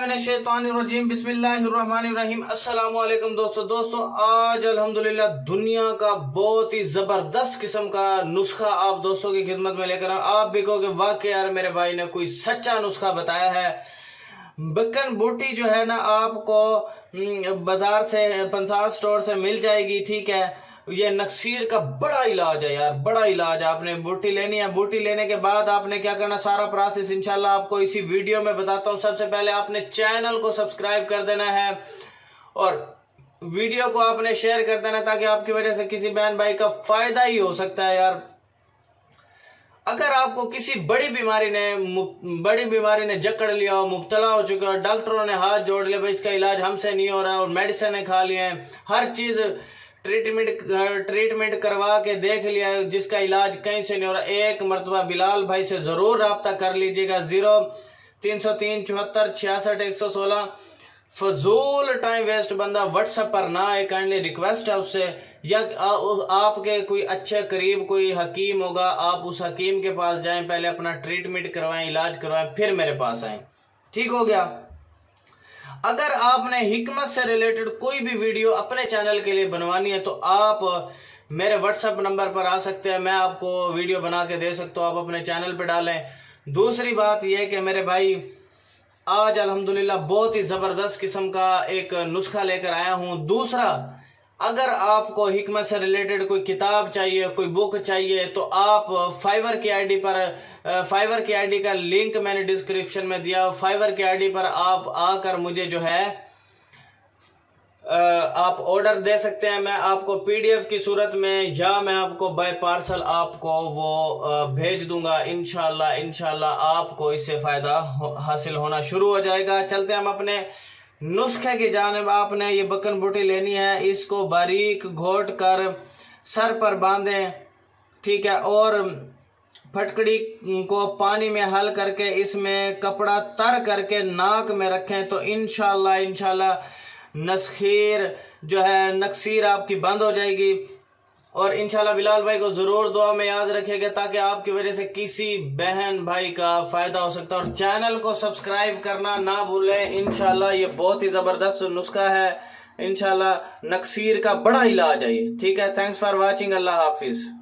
शैतानिर्रजीम बिस्मिल्लाहिर्रहमानिर्रहीम। अस्सलाम वालेकुम दोस्तों आज अल्हम्दुलिल्लाह दुनिया का बहुत ही ज़बरदस्त किस्म का नुस्खा आप दोस्तों की खिदमत में लेकर आऊँ। आप भी कहोगे वाकई यार मेरे भाई ने कोई सच्चा नुस्खा बताया है। बक्कन बूटी जो है ना आपको बाजार से पंसार स्टोर से मिल जाएगी, ठीक है। ये नक्सीर का बड़ा इलाज है यार, बड़ा इलाज है। आपने बूटी लेनी है, बूटी लेने के बाद आपने क्या करना, सारा प्रोसेस इंशाल्लाह आपको इसी वीडियो में बताता हूँ। सबसे पहले आपने चैनल को सब्सक्राइब कर देना है और वीडियो को आपने शेयर कर देना ताकि आपकी वजह से किसी बहन भाई का फायदा ही हो सकता है यार। अगर आपको किसी बड़ी बीमारी ने जकड़ लिया हो, मुब्तला हो चुका हो, डॉक्टरों ने हाथ जोड़ लिया भाई इसका इलाज हमसे नहीं हो रहा और मेडिसिन खा लिए हैं, हर चीज़ ट्रीटमेंट करवा के देख लिया जिसका इलाज कहीं से नहीं हो रहा, एक मरतबा बिलाल भाई से ज़रूर रब्ता कर लीजिएगा। 0303 74 66 116। फजूल टाइम वेस्ट बंदा व्हाट्सएप पर ना आए, काइंडली रिक्वेस्ट है उससे, या आपके कोई अच्छे करीब कोई हकीम होगा, आप उस हकीम के पास जाएं, पहले अपना ट्रीटमेंट करवाएं, इलाज करवाएं, फिर मेरे पास आएं। ठीक हो गया। अगर आपने हिकमत से रिलेटेड कोई भी वीडियो अपने चैनल के लिए बनवानी है तो आप मेरे व्हाट्सएप नंबर पर आ सकते हैं, मैं आपको वीडियो बना के दे सकता हूँ, आप अपने चैनल पर डालें। दूसरी बात यह कि मेरे भाई आज अल्हम्दुलिल्लाह बहुत ही ज़बरदस्त किस्म का एक नुस्खा लेकर आया हूँ। दूसरा, अगर आपको हिकमत से रिलेटेड कोई किताब चाहिए, कोई बुक चाहिए तो आप फाइवर की आईडी का लिंक मैंने डिस्क्रिप्शन में दिया। फाइवर की आईडी पर आप आकर मुझे जो है आप ऑर्डर दे सकते हैं। मैं आपको पीडीएफ की सूरत में या मैं आपको बाय पार्सल आपको वो भेज दूंगा। इंशाल्लाह आपको इससे फ़ायदा हासिल होना शुरू हो जाएगा। चलते हैं हम अपने नुस्खे की जानिब। आपने ये बक्कन बूटी लेनी है, इसको बारीक घोट कर सर पर बांधें, ठीक है, और फटकड़ी को पानी में हल करके इसमें कपड़ा तर करके नाक में रखें तो इंशाल्लाह नक्सीर आपकी बंद हो जाएगी। और इंशाल्लाह बिलाल भाई को ज़रूर दुआ में याद रखिएगा ताकि आपकी वजह से किसी बहन भाई का फ़ायदा हो सकता है। और चैनल को सब्सक्राइब करना ना भूलें। इंशाल्लाह ये बहुत ही ज़बरदस्त नुस्खा है, इंशाल्लाह नक्सीर का बड़ा इलाज है ये, ठीक है। Thanks for watching. अल्लाह हाफिज़।